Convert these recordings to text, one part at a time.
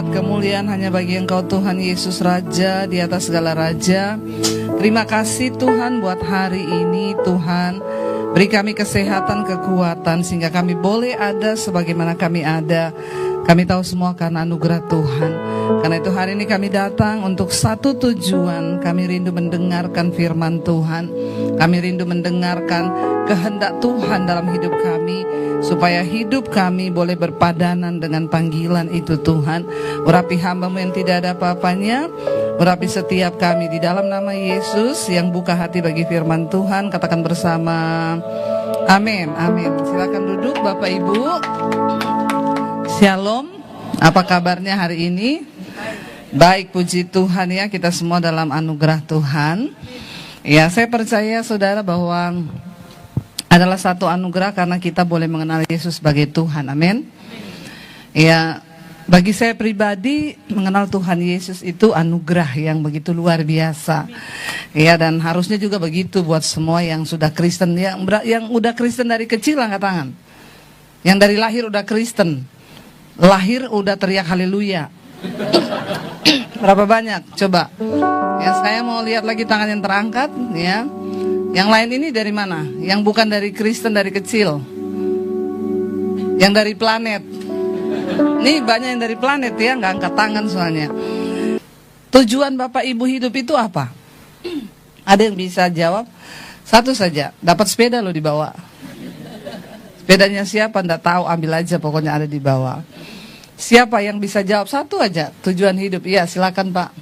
pujian, kemuliaan hanya bagi Engkau Tuhan Yesus Raja di atas segala raja. Terima kasih Tuhan buat hari ini Tuhan. Beri kami kesehatan, kekuatan sehingga kami boleh ada sebagaimana kami ada. Kami tahu semua karena anugerah Tuhan. Karena itu hari ini kami datang untuk satu tujuan. Kami rindu mendengarkan firman Tuhan. Kami rindu mendengarkan kehendak Tuhan dalam hidup kami, supaya hidup kami boleh berpadanan dengan panggilan itu Tuhan. Urapi hamba-Mu yang tidak ada apa-apanya, urapi setiap kami di dalam nama Yesus yang buka hati bagi firman Tuhan. Katakan bersama, amin, amin. Silakan duduk Bapak Ibu. Shalom, apa kabarnya hari ini? Baik, puji Tuhan ya, kita semua dalam anugerah Tuhan. Ya, saya percaya saudara bahwa adalah satu anugerah karena kita boleh mengenal Yesus sebagai Tuhan, amin. Ya, bagi saya pribadi mengenal Tuhan Yesus itu anugerah yang begitu luar biasa. Ya, dan harusnya juga begitu buat semua yang sudah Kristen, yang udah Kristen dari kecil angkat tangan. Yang dari lahir udah Kristen. Lahir udah teriak haleluya. Berapa banyak? Coba. Ya, saya mau lihat lagi tangan yang terangkat ya. Yang lain ini dari mana? Yang bukan dari Kristen dari kecil. Yang dari planet. Nih banyak yang dari planet ya, nggak angkat tangan soalnya. Tujuan Bapak Ibu hidup itu apa? Ada yang bisa jawab? Satu saja, dapat sepeda lo dibawa. Sepedanya siapa? Nggak tahu, ambil aja pokoknya ada di bawah. Siapa yang bisa jawab? Satu aja, tujuan hidup. Iya, silakan Pak.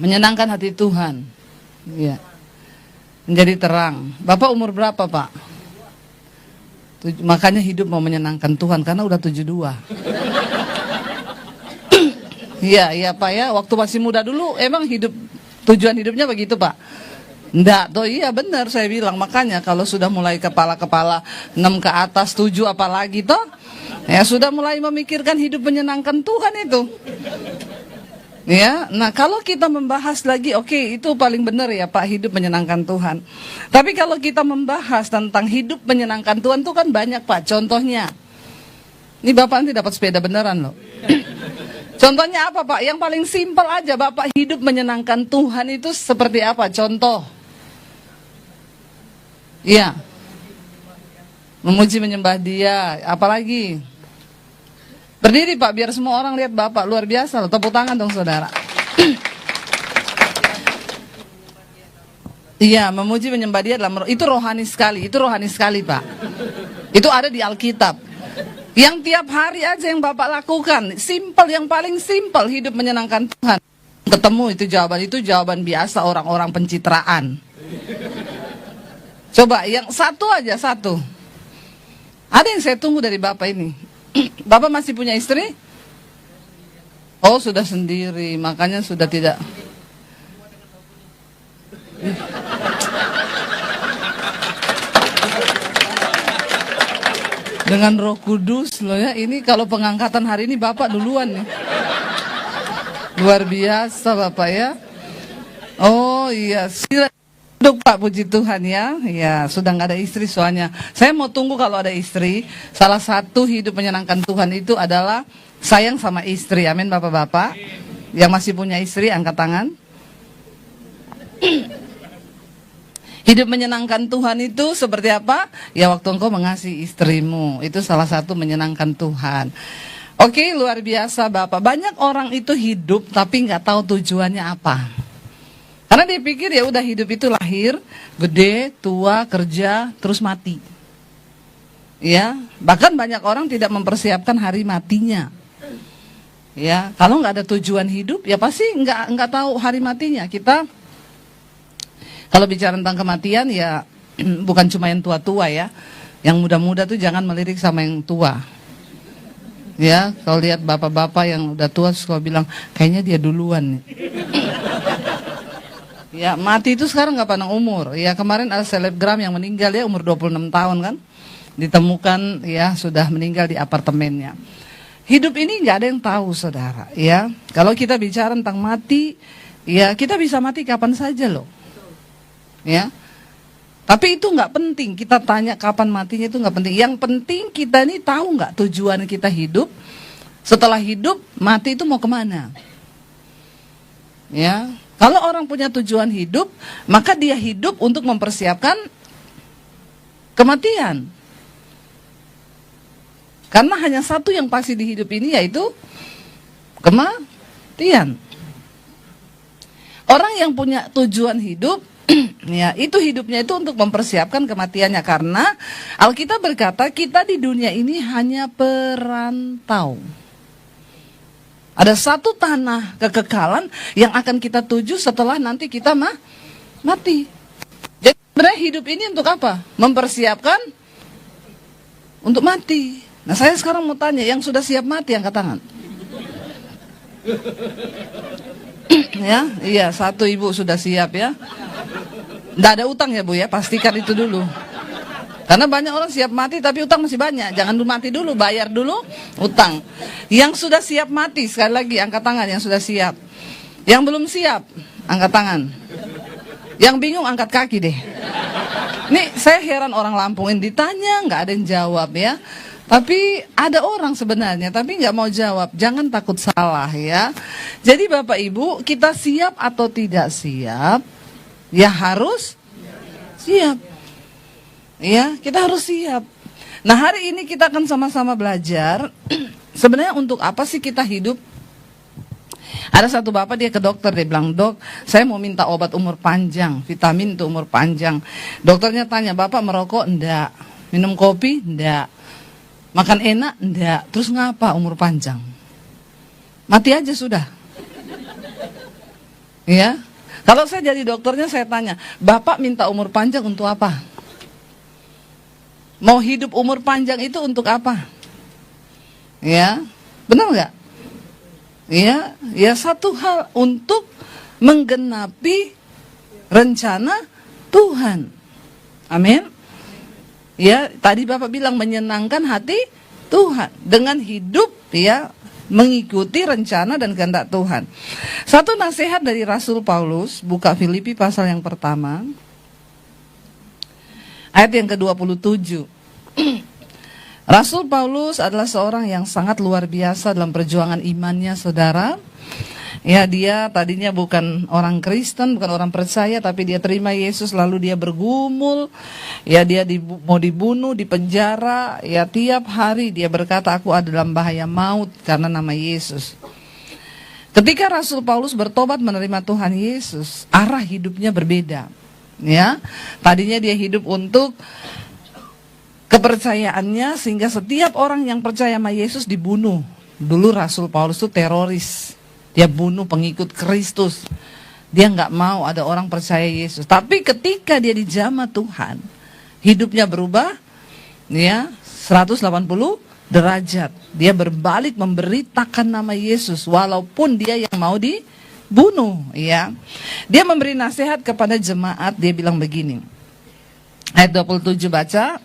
Menyenangkan hati Tuhan. Iya. Menjadi terang. Bapak umur berapa Pak? Makanya hidup mau menyenangkan Tuhan karena udah 72. Iya Pak ya, waktu masih muda dulu emang tujuan hidupnya begitu Pak. Enggak, toh iya benar saya bilang. Makanya kalau sudah mulai kepala-kepala 6 ke atas 7 apalagi toh, ya sudah mulai memikirkan hidup menyenangkan Tuhan itu. Ya, nah kalau kita membahas lagi, oke, itu paling benar ya Pak, hidup menyenangkan Tuhan. Tapi kalau kita membahas tentang hidup menyenangkan Tuhan tuh kan banyak Pak. Contohnya, ini Bapak nanti dapat sepeda beneran loh. Contohnya apa Pak? Yang paling simpel aja Bapak, hidup menyenangkan Tuhan itu seperti apa? Contoh. Iya. Memuji menyembah Dia, apalagi? Berdiri Pak, biar semua orang lihat Bapak, luar biasa loh. Tepuk tangan dong saudara. Iya, memuji menyembah Dia dalam itu rohani sekali, Pak. Itu ada di Alkitab. Yang tiap hari aja yang Bapak lakukan, simple, yang paling simple, hidup menyenangkan Tuhan. Ketemu itu jawaban biasa orang-orang pencitraan. Coba yang satu aja, satu. Ada yang saya tunggu dari Bapak ini. Bapak masih punya istri? Oh, sudah sendiri, makanya sudah tidak. Dengan Roh Kudus loh ya. Ini kalau pengangkatan hari ini Bapak duluan nih. Luar biasa Bapak ya. Oh iya, duduk Pak, puji Tuhan ya. Ya, sudah nggak ada istri soalnya. Saya mau tunggu kalau ada istri. Salah satu hidup menyenangkan Tuhan itu adalah sayang sama istri. Amin Bapak-bapak. Yang masih punya istri angkat tangan. Hidup menyenangkan Tuhan itu seperti apa? Ya waktu engkau mengasihi istrimu. Itu salah satu menyenangkan Tuhan. Oke, luar biasa Bapak. Banyak orang itu hidup tapi nggak tahu tujuannya apa. Karena dia pikir ya udah hidup itu lahir, gede, tua, kerja, terus mati. Ya, bahkan banyak orang tidak mempersiapkan hari matinya. Ya, kalau nggak ada tujuan hidup, ya pasti nggak tahu hari matinya. Kita kalau bicara tentang kematian ya bukan cuma yang tua-tua ya. Yang muda-muda tuh jangan melirik sama yang tua. Ya, kalau lihat bapak-bapak yang udah tua suka bilang kayaknya dia duluan nih. Ya, mati itu sekarang nggak pandang umur. Ya, kemarin ada selebgram yang meninggal ya umur 26 tahun kan. Ditemukan ya sudah meninggal di apartemennya. Hidup ini nggak ada yang tahu saudara ya. Kalau kita bicara tentang mati, ya kita bisa mati kapan saja loh. Ya, tapi itu nggak penting. Kita tanya kapan matinya itu nggak penting. Yang penting kita ini tahu nggak tujuan kita hidup. Setelah hidup, mati itu mau kemana? Ya, kalau orang punya tujuan hidup, maka dia hidup untuk mempersiapkan kematian. Karena hanya satu yang pasti di hidup ini, yaitu kematian. Orang yang punya tujuan hidup, ya, itu hidupnya itu untuk mempersiapkan kematiannya. Karena Alkitab berkata kita di dunia ini hanya perantau. Ada satu tanah kekekalan yang akan kita tuju setelah nanti kita mati. Jadi sebenarnya hidup ini untuk apa? Mempersiapkan untuk mati. Nah, saya sekarang mau tanya, yang sudah siap mati angkat tangan. Ya, iya, satu ibu sudah siap ya. Nggak ada utang ya Bu ya, pastikan itu dulu. Karena banyak orang siap mati tapi utang masih banyak. Jangan dulu mati dulu, bayar dulu utang. Yang sudah siap mati, sekali lagi angkat tangan yang sudah siap. Yang belum siap, angkat tangan. Yang bingung angkat kaki deh. Nih saya heran orang Lampung ini ditanya nggak ada yang jawab ya. Tapi ada orang sebenarnya tapi nggak mau jawab. Jangan takut salah ya. Jadi Bapak Ibu, kita siap atau tidak siap, ya harus siap. Ya, kita harus siap. Nah, hari ini kita akan sama-sama belajar sebenarnya untuk apa sih kita hidup. Ada satu bapak, dia ke dokter, dia bilang, "Dok, saya mau minta obat umur panjang, vitamin untuk umur panjang." Dokternya tanya, "Bapak merokok?" "Enggak." "Minum kopi?" "Enggak." "Makan enak?" "Enggak." "Terus ngapa umur panjang?" Mati aja sudah. Ya. Kalau saya jadi dokternya, saya tanya, "Bapak minta umur panjang untuk apa? Mau hidup umur panjang itu untuk apa?" Ya, benar nggak? Ya satu hal, untuk menggenapi rencana Tuhan. Amin. Ya, tadi Bapak bilang menyenangkan hati Tuhan dengan hidup ya mengikuti rencana dan kehendak Tuhan. Satu nasihat dari Rasul Paulus, buka Filipi pasal yang pertama. Ayat yang ke-27. Rasul Paulus adalah seorang yang sangat luar biasa dalam perjuangan imannya, saudara. Ya, dia tadinya bukan orang Kristen, bukan orang percaya, tapi dia terima Yesus, lalu dia bergumul. Ya, dia mau dibunuh, dipenjara. Ya, tiap hari dia berkata, "Aku ada dalam bahaya maut karena nama Yesus." Ketika Rasul Paulus bertobat menerima Tuhan Yesus, arah hidupnya berbeda. Ya, tadinya dia hidup untuk kepercayaannya, sehingga setiap orang yang percaya sama Yesus dibunuh. Dulu Rasul Paulus itu teroris, dia bunuh pengikut Kristus. Dia nggak mau ada orang percaya Yesus. Tapi ketika dia dijamah Tuhan, hidupnya berubah, ya 180 derajat. Dia berbalik memberitakan nama Yesus, walaupun dia yang mau dibunuh. Ya, dia memberi nasihat kepada jemaat. Dia bilang begini, ayat 27 baca.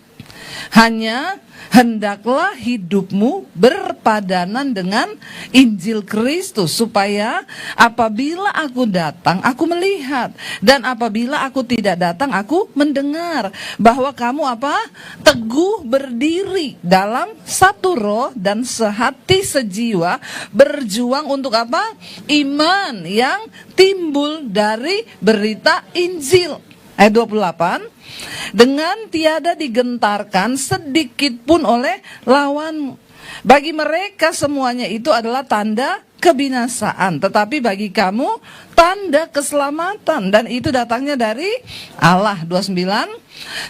"Hanya hendaklah hidupmu berpadanan dengan Injil Kristus, supaya apabila aku datang, aku melihat, dan apabila aku tidak datang, aku mendengar, bahwa kamu apa? Teguh berdiri dalam satu roh dan sehati sejiwa, berjuang untuk apa? Iman yang timbul dari berita Injil." Ayat 28, "Dengan tiada digentarkan sedikit pun oleh lawanmu. Bagi mereka semuanya itu adalah tanda kebinasaan, tetapi bagi kamu tanda keselamatan, dan itu datangnya dari Allah." 29,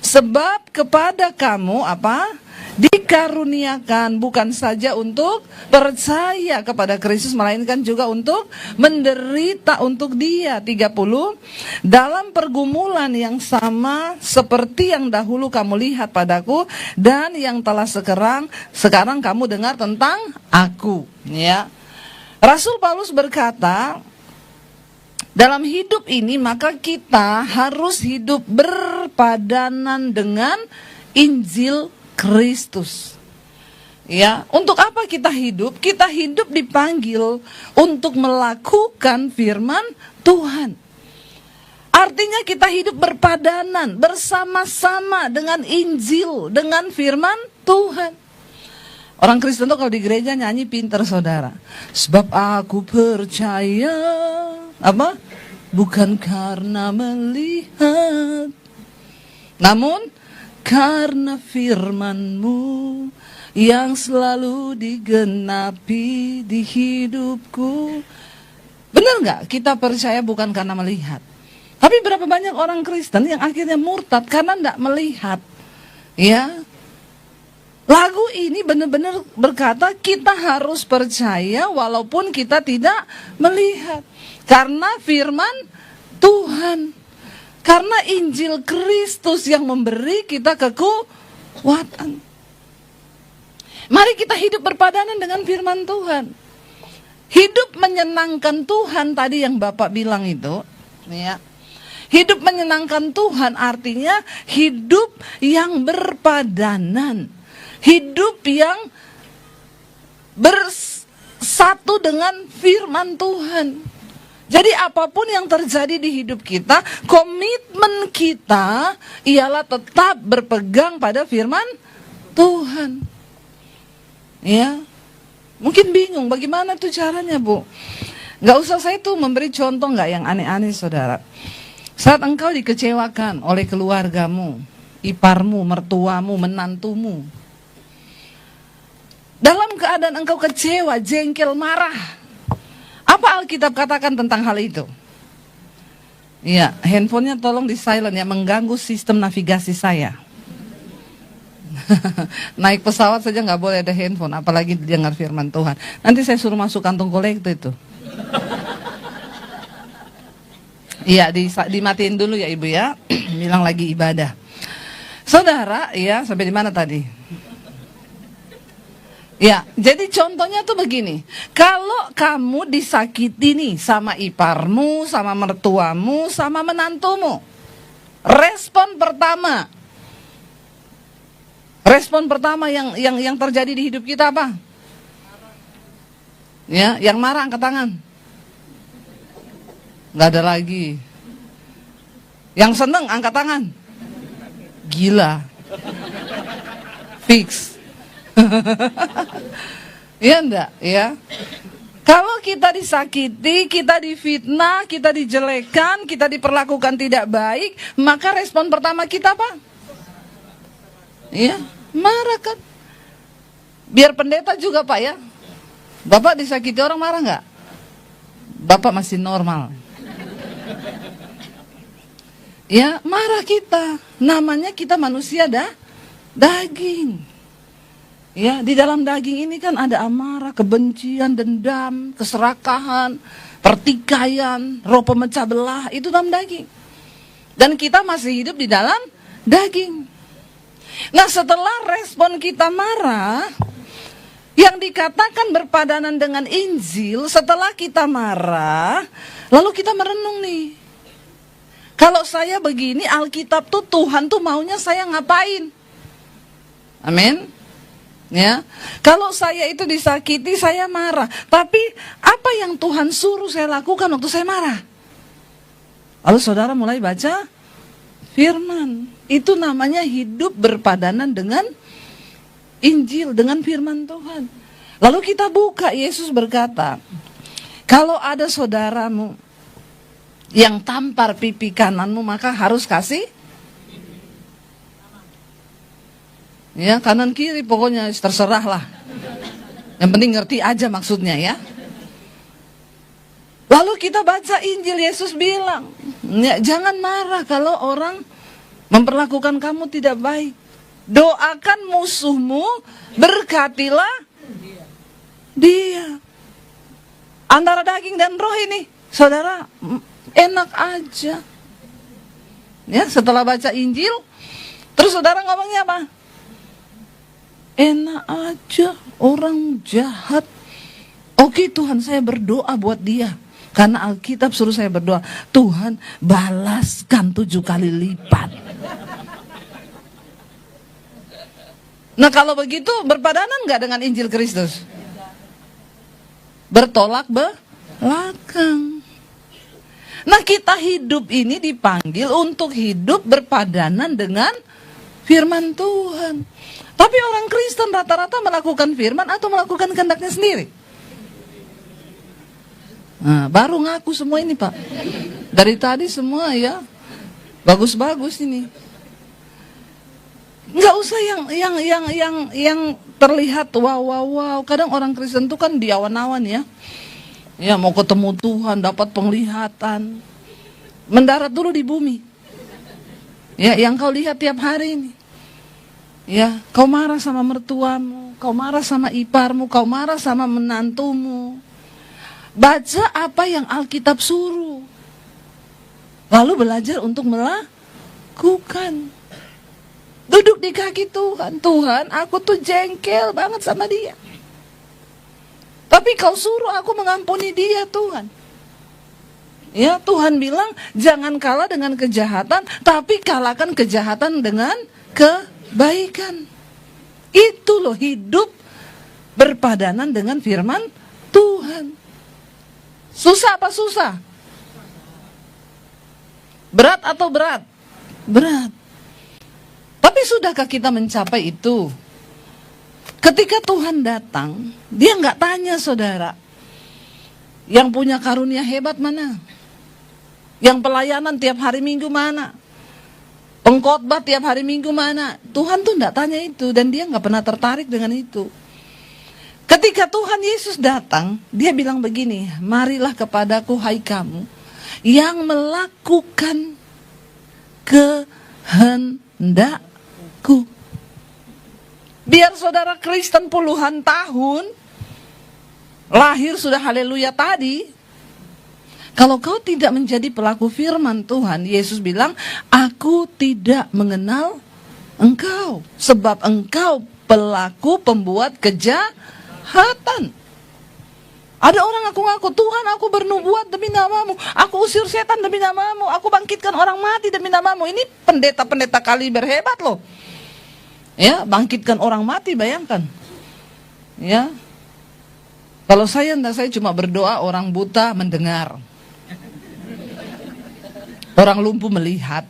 "Sebab kepada kamu apa? Dikaruniakan bukan saja untuk percaya kepada Kristus, melainkan juga untuk menderita untuk Dia." 30, "Dalam pergumulan yang sama seperti yang dahulu kamu lihat padaku, dan yang telah sekarang kamu dengar tentang aku." Ya, Rasul Paulus berkata, dalam hidup ini maka kita harus hidup berpadanan dengan Injil Kristus. Ya, untuk apa kita hidup? Kita hidup dipanggil untuk melakukan firman Tuhan. Artinya kita hidup berpadanan, bersama-sama dengan Injil, dengan firman Tuhan. Orang Kristen tuh kalau di gereja nyanyi pinter saudara. Sebab aku percaya, apa? Bukan karena melihat, namun karena firman-Mu yang selalu digenapi di hidupku. Benar nggak? Kita percaya bukan karena melihat. Tapi berapa banyak orang Kristen yang akhirnya murtad karena tidak melihat. Ya, lagu ini benar-benar berkata kita harus percaya walaupun kita tidak melihat. Karena firman Tuhan. Karena Injil Kristus yang memberi kita kekuatan. Mari kita hidup berpadanan dengan firman Tuhan. Hidup menyenangkan Tuhan tadi yang Bapak bilang itu, ya. Hidup menyenangkan Tuhan artinya hidup yang berpadanan. Hidup yang bersatu dengan firman Tuhan. Jadi apapun yang terjadi di hidup kita, komitmen kita ialah tetap berpegang pada firman Tuhan. Ya, mungkin bingung bagaimana tuh caranya, Bu. Gak usah saya tuh memberi contoh gak yang aneh-aneh, saudara. Saat engkau dikecewakan oleh keluargamu, iparmu, mertuamu, menantumu, dalam keadaan engkau kecewa, jengkel, marah, apa Alkitab katakan tentang hal itu? Iya, handphonenya tolong di silent ya, mengganggu sistem navigasi saya. Naik pesawat saja nggak boleh ada handphone, apalagi dengar firman Tuhan. Nanti saya suruh masuk kantong kolektor itu. Iya, dimatiin dulu ya Ibu ya. Bilang lagi ibadah. Saudara, ya sampai di mana tadi? Ya, jadi contohnya tuh begini. Kalau kamu disakiti nih sama iparmu, sama mertuamu, sama menantumu, respon pertama yang terjadi di hidup kita apa? Ya, yang marah angkat tangan. Nggak ada lagi. Yang seneng angkat tangan. Gila. Fix. Iya enggak? Ya. Kalau kita disakiti, kita difitnah, kita dijelekan, kita diperlakukan tidak baik, maka respon pertama kita apa? Iya, marah kan? Biar pendeta juga Pak ya. Bapak disakiti orang marah nggak? Bapak masih normal. Ya, marah kita. Namanya kita manusia daging. Ya, di dalam daging ini kan ada amarah, kebencian, dendam, keserakahan, pertikaian, roh pemecah belah, itu dalam daging. Dan kita masih hidup di dalam daging. Nah, setelah respon kita marah, yang dikatakan berpadanan dengan Injil, setelah kita marah, lalu kita merenung nih. Kalau saya begini, Alkitab tuh Tuhan tuh maunya saya ngapain? Amin. Ya. Kalau saya itu disakiti, saya marah. Tapi apa yang Tuhan suruh saya lakukan waktu saya marah? Lalu saudara mulai baca firman. Itu namanya hidup berpadanan dengan Injil, dengan firman Tuhan. Lalu kita buka, Yesus berkata, kalau ada saudaramu yang tampar pipi kananmu, maka harus kasih ya kanan kiri, pokoknya terserah lah. Yang penting ngerti aja maksudnya ya. Lalu kita baca Injil, Yesus bilang, ya, jangan marah kalau orang memperlakukan kamu tidak baik. Doakan musuhmu, berkatilah dia. Antara daging dan roh ini, saudara, enak aja. Ya, setelah baca Injil, terus saudara ngomongnya apa? Enak aja, orang jahat. Oke Tuhan, saya berdoa buat dia. Karena Alkitab suruh saya berdoa, Tuhan balaskan 7 kali lipat. Nah kalau begitu berpadanan nggak dengan Injil Kristus? Bertolak belakang. Nah kita hidup ini dipanggil untuk hidup berpadanan dengan firman Tuhan. Tapi orang Kristen rata-rata melakukan firman atau melakukan kehendaknya sendiri. Nah, baru ngaku semua ini Pak. Dari tadi semua ya bagus-bagus ini. Nggak usah yang terlihat wow. Kadang orang Kristen itu kan di awan-awan ya. Ya mau ketemu Tuhan, dapat penglihatan. Mendarat dulu di bumi. Ya, yang kau lihat tiap hari ini. Ya, kau marah sama mertuamu, kau marah sama iparmu, kau marah sama menantumu. Baca apa yang Alkitab suruh. Lalu belajar untuk melakukan. Duduk di kaki Tuhan. Tuhan, aku tuh jengkel banget sama dia. Tapi kau suruh aku mengampuni dia, Tuhan. Ya, Tuhan bilang, jangan kalah dengan kejahatan, tapi kalahkan kejahatan dengan kebaikan. Itu loh hidup berpadanan dengan firman Tuhan. Susah apa susah? Berat atau berat? Berat. Tapi sudahkah kita mencapai itu? Ketika Tuhan datang, dia nggak tanya saudara, yang punya karunia hebat mana? Yang pelayanan tiap hari Minggu mana? Pengkhotbah tiap hari Minggu mana? Tuhan tuh nggak tanya itu dan dia nggak pernah tertarik dengan itu. Ketika Tuhan Yesus datang, dia bilang begini, marilah kepadaku hai kamu yang melakukan kehendakku. Biar saudara Kristen puluhan tahun, lahir sudah haleluya tadi, kalau kau tidak menjadi pelaku firman Tuhan, Yesus bilang, aku tidak mengenal engkau, sebab engkau pelaku pembuat kejahatan. Ada orang ngaku-ngaku, Tuhan aku bernubuat demi namamu, aku usir setan demi namamu, aku bangkitkan orang mati demi namamu. Ini pendeta-pendeta kaliber hebat loh. Ya, bangkitkan orang mati, bayangkan. Ya. Kalau saya cuma berdoa, orang buta mendengar. Orang lumpuh melihat.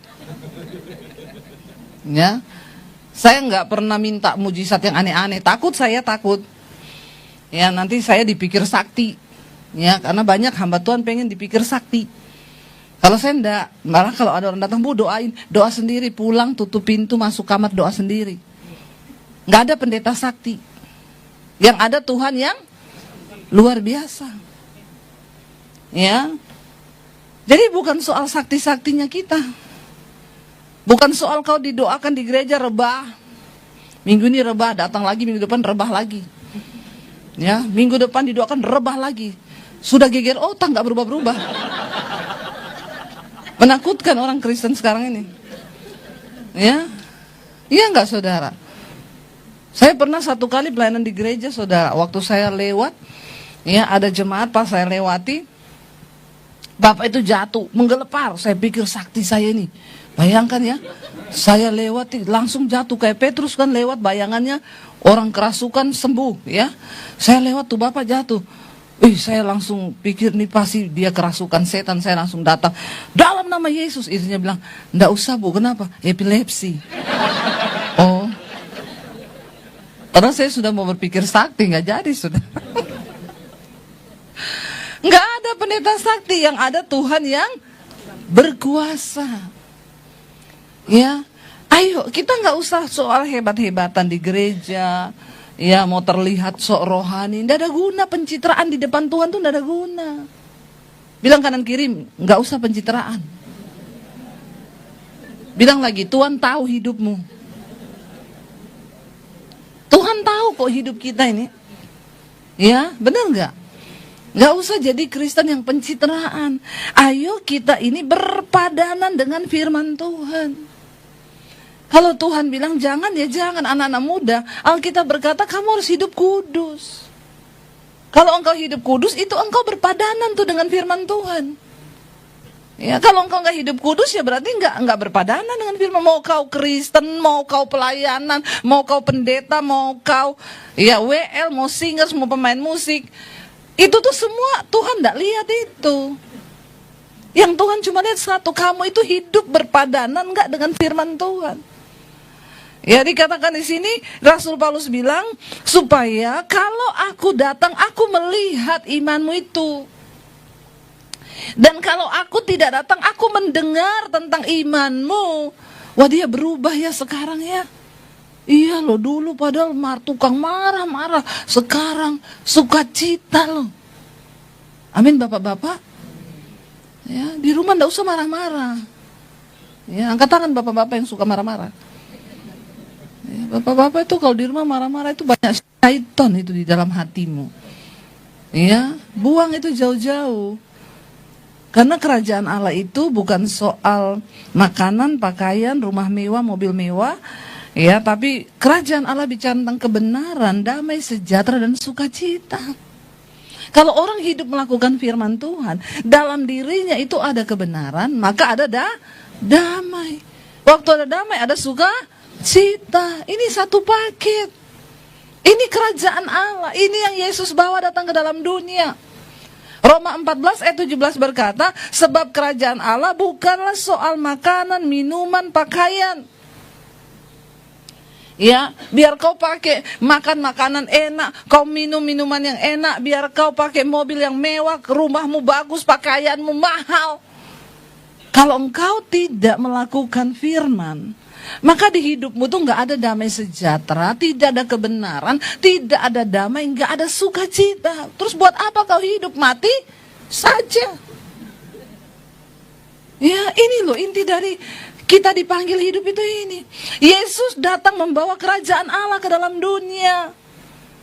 Ya. Saya nggak pernah minta mujizat yang aneh-aneh. Takut. Ya, nanti saya dipikir sakti. Ya, karena banyak hamba Tuhan pengen dipikir sakti. Kalau saya enggak, malah kalau ada orang datang, Bu doain, doa sendiri, pulang tutup pintu, masuk kamar doa sendiri. Nggak ada pendeta sakti. Yang ada Tuhan yang luar biasa. Ya. Jadi bukan soal sakti-saktinya kita. Bukan soal kau didoakan di gereja rebah. Minggu ini rebah, datang lagi minggu depan rebah lagi. Ya, minggu depan didoakan rebah lagi. Sudah geger otak nggak berubah-berubah. Menakutkan orang Kristen sekarang ini. Ya. Iya nggak saudara? Saya pernah satu kali pelayanan di gereja saudara. Waktu saya lewat, ya ada jemaat pas saya lewati, Bapak itu jatuh, menggelepar. Saya pikir sakti saya ini. Bayangkan ya, saya lewati langsung jatuh kayak Petrus kan lewat, bayangannya orang kerasukan sembuh ya. Saya lewat tuh Bapak jatuh. Saya langsung pikir nih pasti dia kerasukan setan. Saya langsung datang, dalam nama Yesus. Istrinya bilang, enggak usah Bu, kenapa? Epilepsi. Oh, padahal saya sudah mau berpikir sakti, nggak jadi sudah. Nggak ada pendeta sakti, yang ada Tuhan yang berkuasa. Ya, ayo kita nggak usah soal hebat-hebatan di gereja. Ya, mau terlihat sok rohani, nggak ada guna pencitraan di depan Tuhan tuh, nggak ada guna. Bilang kanan kiri, nggak usah pencitraan. Bilang lagi, Tuhan tahu hidupmu. Tuhan tahu kok hidup kita ini. Ya, benar nggak? Nggak usah jadi Kristen yang pencitraan. Ayo kita ini berpadanan dengan firman Tuhan. Kalau Tuhan bilang jangan, ya jangan. Anak-anak muda, Alkitab berkata kamu harus hidup kudus. Kalau engkau hidup kudus, itu engkau berpadanan tuh dengan firman Tuhan. Ya, kalau engkau nggak hidup kudus, ya berarti nggak berpadanan dengan firman. Mau kau Kristen, mau kau pelayanan, mau kau pendeta, mau kau ya WL, mau singers, mau pemain musik, itu tuh semua Tuhan nggak lihat itu. Yang Tuhan cuma lihat satu, kamu itu hidup berpadanan nggak dengan firman Tuhan. Ya, dikatakan di sini Rasul Paulus bilang supaya kalau aku datang aku melihat imanmu itu. Dan kalau aku tidak datang aku mendengar tentang imanmu. Wah, dia berubah ya sekarang ya. Iya loh, dulu padahal tukang marah-marah, sekarang sukacita loh. Amin bapak-bapak. Ya, di rumah enggak usah marah-marah. Ya, angkat tangan bapak-bapak yang suka marah-marah. Ya, bapak-bapak itu kalau di rumah marah-marah itu banyak syaitan itu di dalam hatimu. Ya, buang itu jauh-jauh. Karena kerajaan Allah itu bukan soal makanan, pakaian, rumah mewah, mobil mewah, ya, tapi kerajaan Allah bicara tentang kebenaran, damai, sejahtera, dan sukacita. Kalau orang hidup melakukan firman Tuhan, dalam dirinya itu ada kebenaran, maka ada damai. Waktu ada damai, ada sukacita. Ini satu paket. Ini kerajaan Allah. Ini yang Yesus bawa datang ke dalam dunia. Roma 14 ayat 17 berkata, sebab kerajaan Allah bukanlah soal makanan, minuman, pakaian. Ya, biar kau pakai makan makanan enak, kau minum minuman yang enak, biar kau pakai mobil yang mewah, rumahmu bagus, pakaianmu mahal. Kalau engkau tidak melakukan firman, maka di hidupmu tuh nggak ada damai sejahtera, tidak ada kebenaran, tidak ada damai, nggak ada sukacita. Terus buat apa kau hidup? Mati saja. Ya, ini loh inti dari kita dipanggil hidup itu ini. Yesus datang membawa kerajaan Allah ke dalam dunia.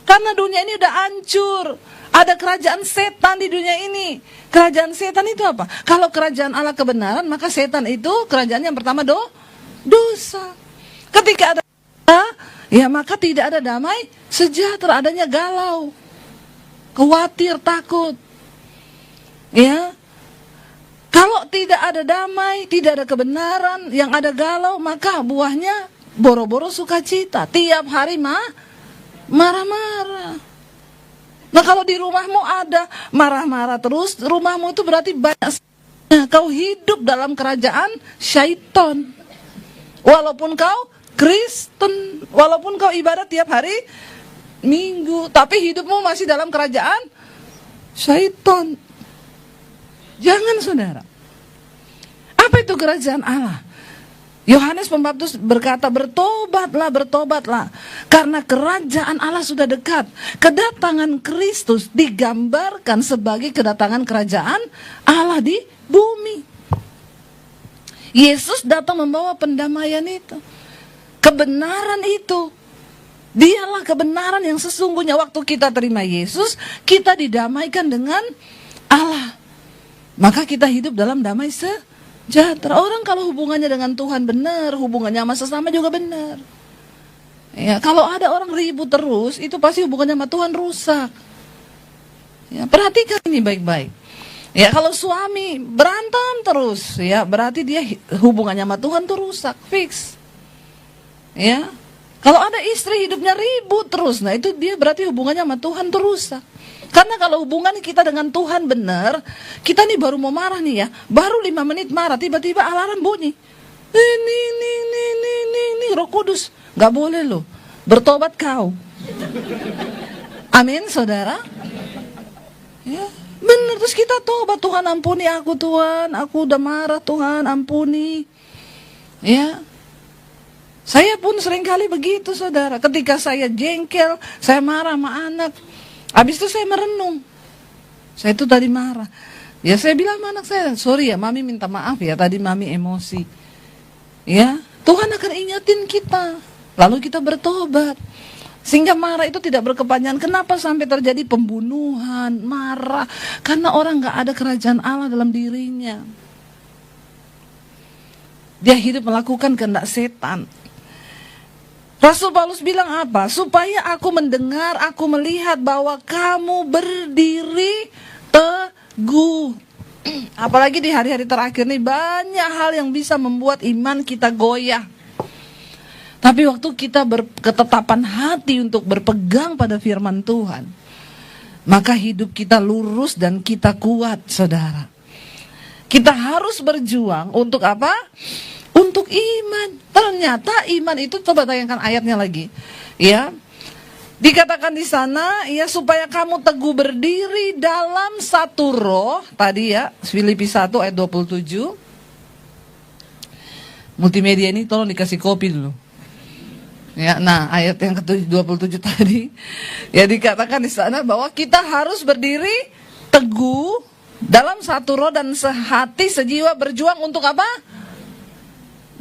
Karena dunia ini udah hancur. Ada kerajaan setan di dunia ini. Kerajaan setan itu apa? Kalau kerajaan Allah kebenaran, maka setan itu kerajaan yang pertama dosa. Ketika ada ya maka tidak ada damai sejahtera, adanya galau, khawatir, takut. Ya. Kalau tidak ada damai, tidak ada kebenaran, yang ada galau, maka buahnya boro-boro sukacita. Tiap hari marah-marah. Nah, kalau di rumahmu ada marah-marah terus, rumahmu itu berarti banyak. Kau hidup dalam kerajaan syaitan. Walaupun kau Kristen, walaupun kau ibadah tiap hari Minggu, tapi hidupmu masih dalam kerajaan syaitan. Jangan, saudara. Apa itu kerajaan Allah? Yohanes Pembaptis berkata, bertobatlah, karena kerajaan Allah sudah dekat. Kedatangan Kristus digambarkan sebagai kedatangan kerajaan Allah di bumi. Yesus datang membawa pendamaian itu, kebenaran itu. Dialah kebenaran yang sesungguhnya. Waktu kita terima Yesus, kita didamaikan dengan Allah. Maka kita hidup dalam damai sejahtera. Orang kalau hubungannya dengan Tuhan benar, hubungannya sama sesama juga benar. Ya, kalau ada orang ribut terus, itu pasti hubungannya sama Tuhan rusak. Ya, perhatikan ini baik-baik. Ya, kalau suami berantem terus, ya berarti dia hubungannya sama Tuhan tuh rusak, fix. Ya, kalau ada istri hidupnya ribut terus, nah itu dia berarti hubungannya sama Tuhan tuh rusak. Karena kalau hubungan kita dengan Tuhan benar, kita nih baru mau marah nih ya, baru 5 menit marah, tiba-tiba alarm bunyi. Ini Roh Kudus, nggak boleh loh, bertobat kau. Amin, saudara. Ya, benar, terus kita tobat, Tuhan ampuni aku Tuhan, aku udah marah Tuhan, ampuni. Ya, saya pun seringkali begitu, saudara. Ketika saya jengkel, saya marah sama anak. Habis itu saya merenung. Saya itu tadi marah. Ya saya bilang sama anak saya, sorry ya mami minta maaf ya, tadi mami emosi. Ya, Tuhan akan ingatin kita. Lalu kita bertobat. Sehingga marah itu tidak berkepanjangan. Kenapa sampai terjadi pembunuhan, marah? Karena orang gak ada kerajaan Allah dalam dirinya. Dia hidup melakukan kehendak setan. Rasul Paulus bilang apa? Supaya aku mendengar, aku melihat bahwa kamu berdiri teguh. Apalagi di hari-hari terakhir nih, banyak hal yang bisa membuat iman kita goyah. Tapi waktu kita berketetapan hati untuk berpegang pada firman Tuhan, maka hidup kita lurus dan kita kuat, saudara. Kita harus berjuang untuk apa? Untuk untuk iman. Ternyata iman itu, coba tayangkan ayatnya lagi. Ya. Dikatakan di sana, ya, supaya kamu teguh berdiri dalam satu roh. Tadi ya, Filipi 1 ayat 27. Multimedia ini tolong dikasih kopi dulu. Ya, nah ayat yang ke-27 tadi, ya, dikatakan di sana bahwa kita harus berdiri teguh dalam satu roh dan sehati sejiwa, berjuang untuk apa?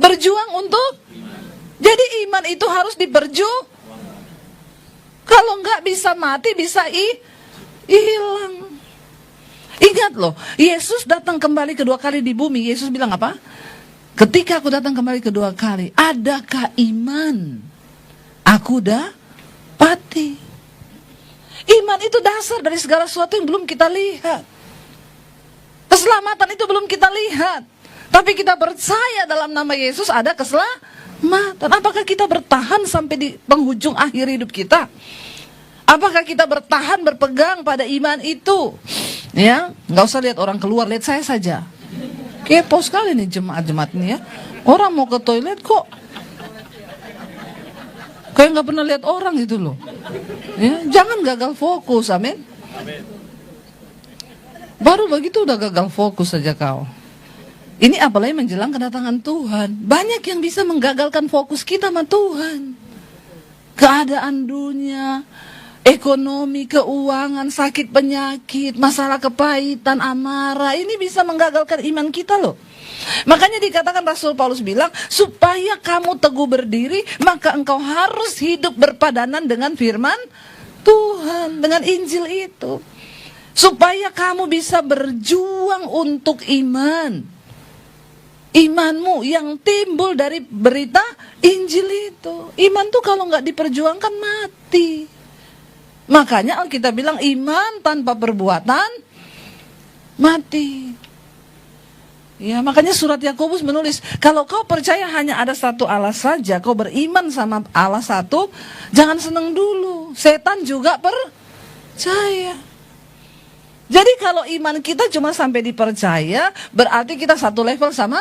Berjuang untuk, jadi iman itu harus diperjuang. Kalau enggak bisa mati, bisa hilang. Ingat loh, Yesus datang kembali kedua kali di bumi. Yesus bilang apa? Ketika aku datang kembali kedua kali, adakah iman? Aku dapati. Iman itu dasar dari segala sesuatu yang belum kita lihat. Keselamatan itu belum kita lihat. Tapi kita percaya dalam nama Yesus ada keselamatan. Apakah kita bertahan sampai di penghujung akhir hidup kita? Apakah kita bertahan berpegang pada iman itu? Ya, nggak usah lihat orang keluar, lihat saya saja. Kepo sekali nih jemaat-jemaat ini ya. Orang mau ke toilet kok kayak nggak pernah lihat orang itu loh. Ya, jangan gagal fokus, amin. Baru begitu udah gagal fokus saja kau. Ini apalagi menjelang kedatangan Tuhan. Banyak yang bisa menggagalkan fokus kita sama Tuhan. Keadaan dunia, ekonomi, keuangan, sakit penyakit, masalah kepahitan, amarah, ini bisa menggagalkan iman kita loh. Makanya dikatakan Rasul Paulus bilang, supaya kamu teguh berdiri, maka engkau harus hidup berpadanan dengan firman Tuhan, dengan Injil itu. Supaya kamu bisa berjuang untuk iman. Imanmu yang timbul dari berita Injil itu. Iman tuh kalau nggak diperjuangkan mati. Makanya Alkitab bilang iman tanpa perbuatan mati. Ya, makanya surat Yakobus menulis, kalau kau percaya hanya ada satu Allah saja, kau beriman sama Allah satu, jangan senang dulu. Setan juga percaya. Jadi kalau iman kita cuma sampai dipercaya, berarti kita satu level sama.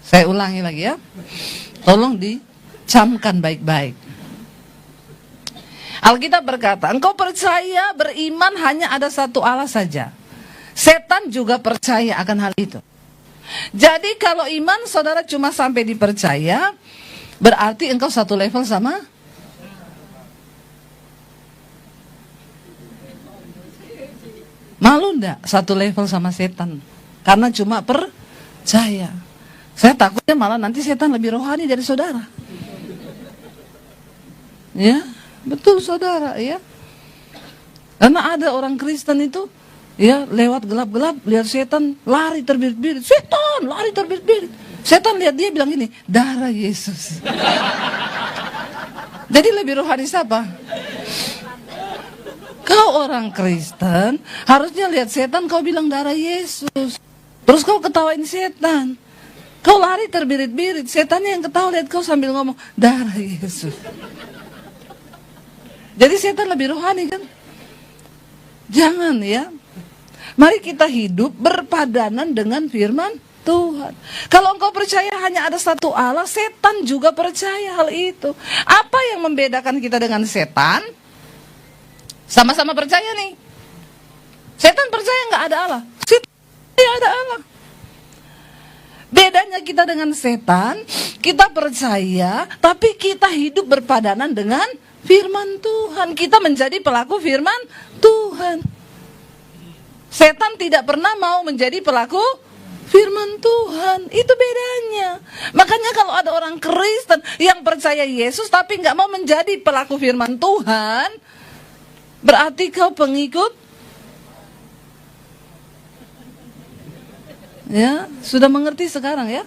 Saya ulangi lagi ya. Tolong dicamkan baik-baik. Alkitab berkata, engkau percaya beriman hanya ada satu Allah saja. Setan juga percaya akan hal itu. Jadi kalau iman saudara cuma sampai dipercaya, berarti engkau satu level sama. Malu enggak satu level sama setan? Karena cuma percaya. Saya takutnya malah nanti setan lebih rohani dari saudara. Ya, betul saudara ya. Karena ada orang Kristen itu, ya, lewat gelap-gelap lihat setan lari terbirit-birit. Setan lari terbirit-birit. Setan lihat dia bilang gini, darah Yesus. Jadi lebih rohani siapa? Kau orang Kristen, harusnya lihat setan kau bilang darah Yesus. Terus kau ketawain setan. Kau lari terbirit-birit, setannya yang ketawa lihat kau sambil ngomong darah Yesus. Jadi setan lebih rohani kan? Jangan ya. Mari kita hidup berpadanan dengan firman Tuhan. Kalau engkau percaya hanya ada satu Allah, setan juga percaya hal itu. Apa yang membedakan kita dengan setan? Sama-sama percaya nih. Setan percaya nggak ada Allah. Setan percaya ada Allah. Bedanya kita dengan setan, kita percaya, tapi kita hidup berpadanan dengan firman Tuhan. Kita menjadi pelaku firman Tuhan. Setan tidak pernah mau menjadi pelaku firman Tuhan. Itu bedanya. Makanya kalau ada orang Kristen yang percaya Yesus tapi nggak mau menjadi pelaku firman Tuhan, berarti kau pengikut. Ya, sudah mengerti sekarang ya?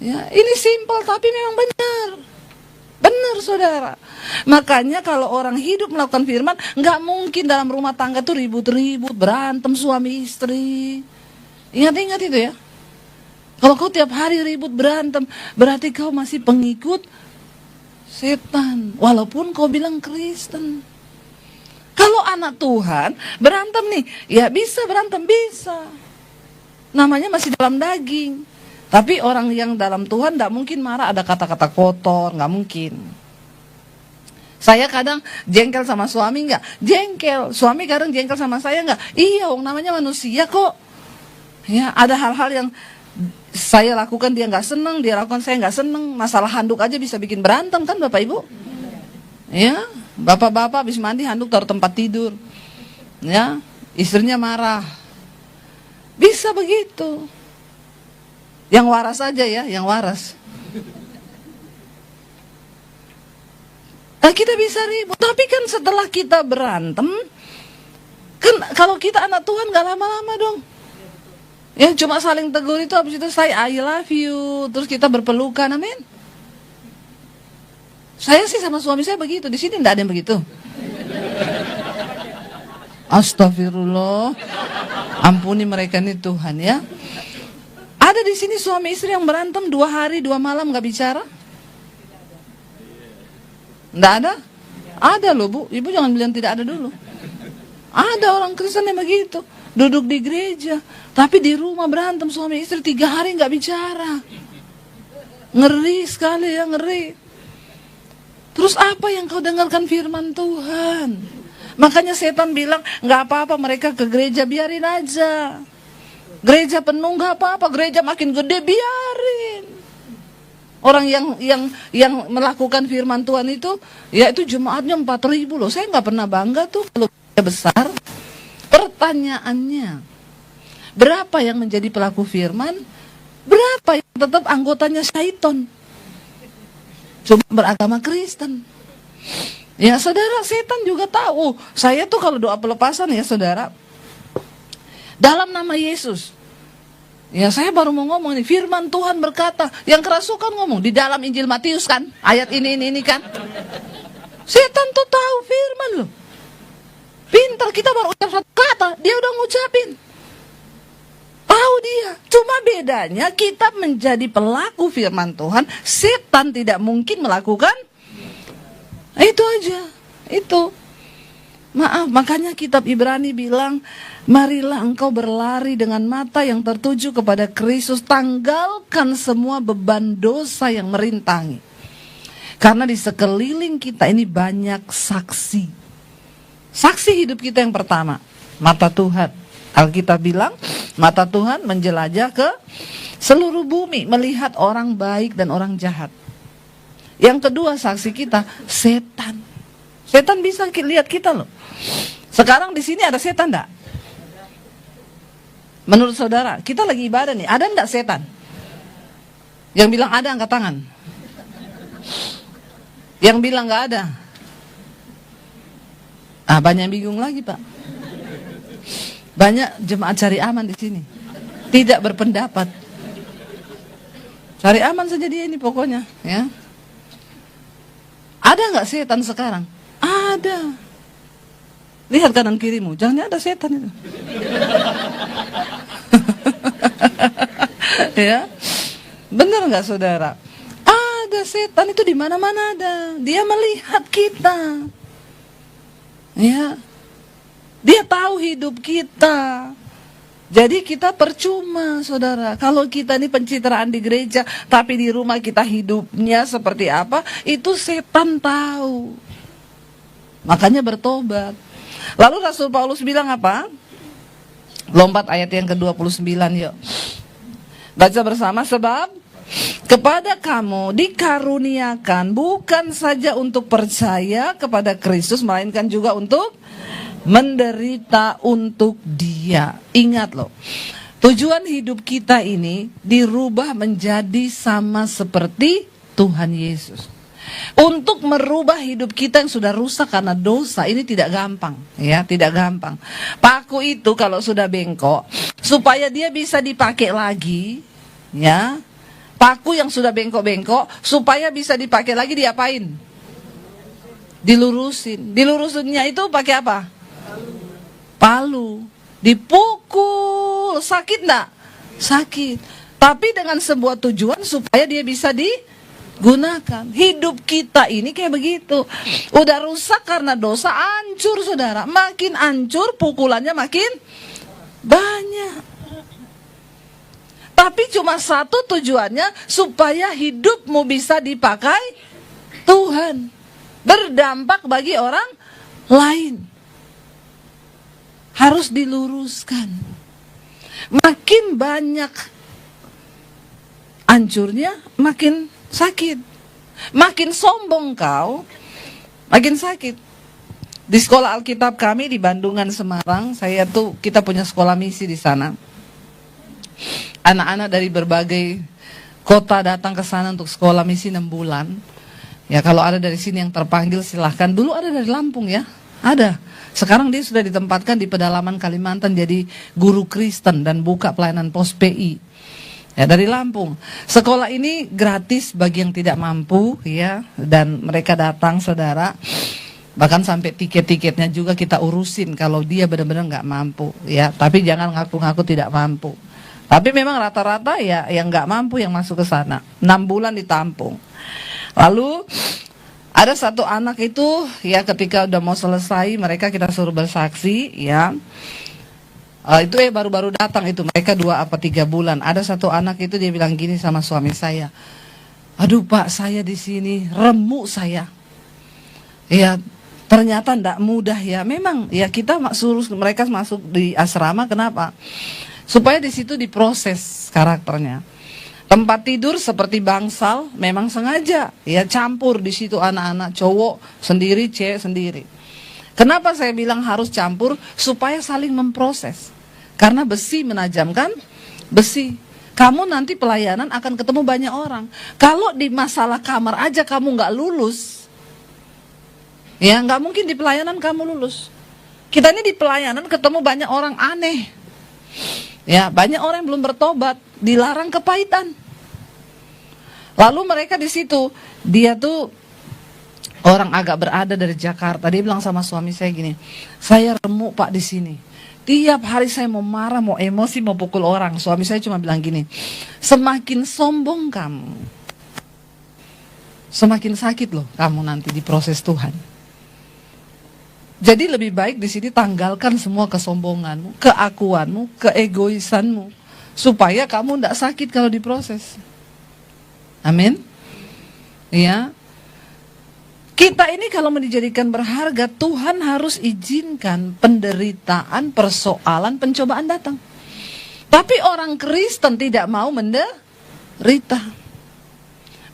Ya, ini simpel tapi memang benar. Benar saudara. Makanya kalau orang hidup melakukan firman, nggak mungkin dalam rumah tangga tuh ribut-ribut, berantem suami istri. Ingat-ingat itu ya. Kalau kau tiap hari ribut berantem, berarti kau masih pengikut setan. Walaupun kau bilang Kristen. Kalau anak Tuhan berantem nih, ya bisa berantem, bisa. namanya masih dalam daging. Tapi orang yang dalam Tuhan tidak mungkin marah ada kata-kata kotor, nggak mungkin. Saya kadang jengkel sama suami nggak? Jengkel. Suami kadang jengkel sama saya nggak? Iya, namanya manusia kok. Ya, ada hal-hal yang saya lakukan dia nggak seneng, dia lakukan saya nggak seneng. Masalah handuk aja bisa bikin berantem kan Bapak Ibu? Ya, bapak-bapak habis mandi handuk taruh tempat tidur. Ya, istrinya marah. Bisa begitu. Yang waras aja ya, yang waras. Nah, kita bisa ribut, tapi kan setelah kita berantem, kan kalau kita anak Tuhan gak lama-lama dong. Ya cuma saling tegur itu, habis itu saya I love you, terus kita berpelukan, amin. Saya sih sama suami saya begitu, di sini enggak ada yang begitu. Astagfirullah, ampuni mereka nih Tuhan ya. Ada di sini suami istri yang berantem 2 hari 2 malam gak bicara? Enggak ada? Ada loh Bu, Ibu jangan bilang tidak ada dulu. Ada orang Kristen yang begitu, duduk di gereja, tapi di rumah berantem suami istri 3 hari gak bicara. Ngeri sekali ya, ngeri. Terus apa yang kau dengarkan firman Tuhan? Makanya setan bilang, gak apa-apa mereka ke gereja, biarin aja. Gereja penuh gak apa-apa, gereja makin gede, biarin. Orang yang melakukan firman Tuhan itu, ya itu jemaatnya 4.000 loh. Saya gak pernah bangga tuh kalau gereja besar. Pertanyaannya, berapa yang menjadi pelaku firman? Berapa yang tetap anggotanya syaiton? Coba beragama Kristen. Ya saudara, setan juga tahu. Saya tuh kalau doa pelepasan ya saudara, dalam nama Yesus. Ya saya baru mau ngomong nih, firman Tuhan berkata, yang kerasukan ngomong di dalam Injil Matius kan, ayat ini kan. Setan tuh tahu firman loh. Pintar, kita baru ucap 1 kata, dia udah ngucapin. Tahu dia. Cuma bedanya kita menjadi pelaku firman Tuhan, setan tidak mungkin melakukan. Itu aja. Itu. Maaf, makanya kitab Ibrani bilang, marilah engkau berlari dengan mata yang tertuju kepada Kristus, tanggalkan semua beban dosa yang merintangi. Karena di sekeliling kita ini banyak saksi. Saksi hidup kita yang pertama, mata Tuhan. Alkitab bilang, mata Tuhan menjelajah ke seluruh bumi, melihat orang baik dan orang jahat. Yang kedua saksi kita, setan. Setan bisa lihat kita loh. Sekarang di sini ada setan enggak? Menurut saudara, kita lagi ibadah nih, ada enggak setan? Yang bilang ada angkat tangan. Yang bilang enggak ada. Banyak yang bingung lagi Pak. Banyak jemaat cari aman di sini, tidak berpendapat. Cari aman saja dia ini pokoknya, ya. Ada nggak setan sekarang? Ada. Lihat kanan kirimu, jangan ada setan itu. Ya, benar nggak saudara? Ada setan itu di mana-mana ada. Dia melihat kita. Ya. Dia tahu hidup kita. Jadi kita percuma saudara. Kalau kita ini pencitraan di gereja, tapi di rumah kita hidupnya seperti apa, itu setan tahu. Makanya bertobat. Lalu Rasul Paulus bilang apa? Lompat ayat yang ke-29 yuk. Baca bersama, sebab kepada kamu dikaruniakan bukan saja untuk percaya kepada Kristus, melainkan juga untuk menderita untuk Dia. Ingat loh, tujuan hidup kita ini dirubah menjadi sama seperti Tuhan Yesus. Untuk merubah hidup kita yang sudah rusak karena dosa ini tidak gampang, ya, tidak gampang. Paku itu kalau sudah bengkok, supaya dia bisa dipakai lagi, ya. Paku yang sudah bengkok-bengkok supaya bisa dipakai lagi diapain? Dilurusin. Dilurusinnya itu pakai apa? Palu. Dipukul. Sakit enggak? Sakit. Tapi dengan sebuah tujuan supaya dia bisa digunakan. Hidup kita ini kayak begitu. Udah rusak karena dosa, hancur saudara. Makin hancur, pukulannya makin banyak. Tapi cuma satu tujuannya, supaya hidupmu bisa dipakai Tuhan, berdampak bagi orang lain. Harus diluruskan. Makin banyak hancurnya, makin sakit. Makin sombong kau, makin sakit. Di sekolah Alkitab kami di Bandungan, Semarang, kita punya sekolah misi di sana. Anak-anak dari berbagai kota datang ke sana untuk sekolah misi 6 bulan. Ya, kalau ada dari sini yang terpanggil silahkan. Dulu ada dari Lampung ya, ada. Sekarang dia sudah ditempatkan di pedalaman Kalimantan jadi guru Kristen dan buka pelayanan pos PI. Ya, dari Lampung. Sekolah ini gratis bagi yang tidak mampu ya, dan mereka datang saudara. Bahkan sampai tiket-tiketnya juga kita urusin kalau dia benar-benar nggak mampu ya. Tapi jangan ngaku-ngaku tidak mampu. Tapi memang rata-rata ya yang nggak mampu yang masuk ke sana. 6 bulan ditampung. Lalu ada satu anak itu ya, ketika udah mau selesai mereka kita suruh bersaksi ya. Itu baru-baru datang itu, mereka 2 apa 3 bulan. Ada satu anak itu dia bilang gini sama suami saya, aduh Pak, saya di sini remuk saya. Ya ternyata tidak mudah ya. Memang ya kita suruh mereka masuk di asrama, kenapa? Supaya di situ diproses karakternya. Tempat tidur seperti bangsal, memang sengaja ya campur di situ anak-anak, cowok sendiri, cewek sendiri. Kenapa saya bilang harus campur? Supaya saling memproses. Karena besi menajamkan besi. Kamu nanti pelayanan akan ketemu banyak orang. Kalau di masalah kamar aja kamu nggak lulus, ya nggak mungkin di pelayanan kamu lulus. Kita ini di pelayanan ketemu banyak orang aneh. Ya, banyak orang yang belum bertobat, dilarang kepahitan. Lalu mereka di situ, dia tuh orang agak berada dari Jakarta. Dia bilang sama suami saya gini, saya remuk Pak di sini. Tiap hari saya mau marah, mau emosi, mau pukul orang. Suami saya cuma bilang gini, semakin sombong kamu, semakin sakit loh kamu nanti di proses Tuhan. Jadi lebih baik di sini tanggalkan semua kesombonganmu, keakuanmu, keegoisanmu, supaya kamu tidak sakit kalau diproses. Amin. Ya. Kita ini kalau mau dijadikan berharga, Tuhan harus izinkan penderitaan, persoalan, pencobaan datang. Tapi orang Kristen tidak mau menderita.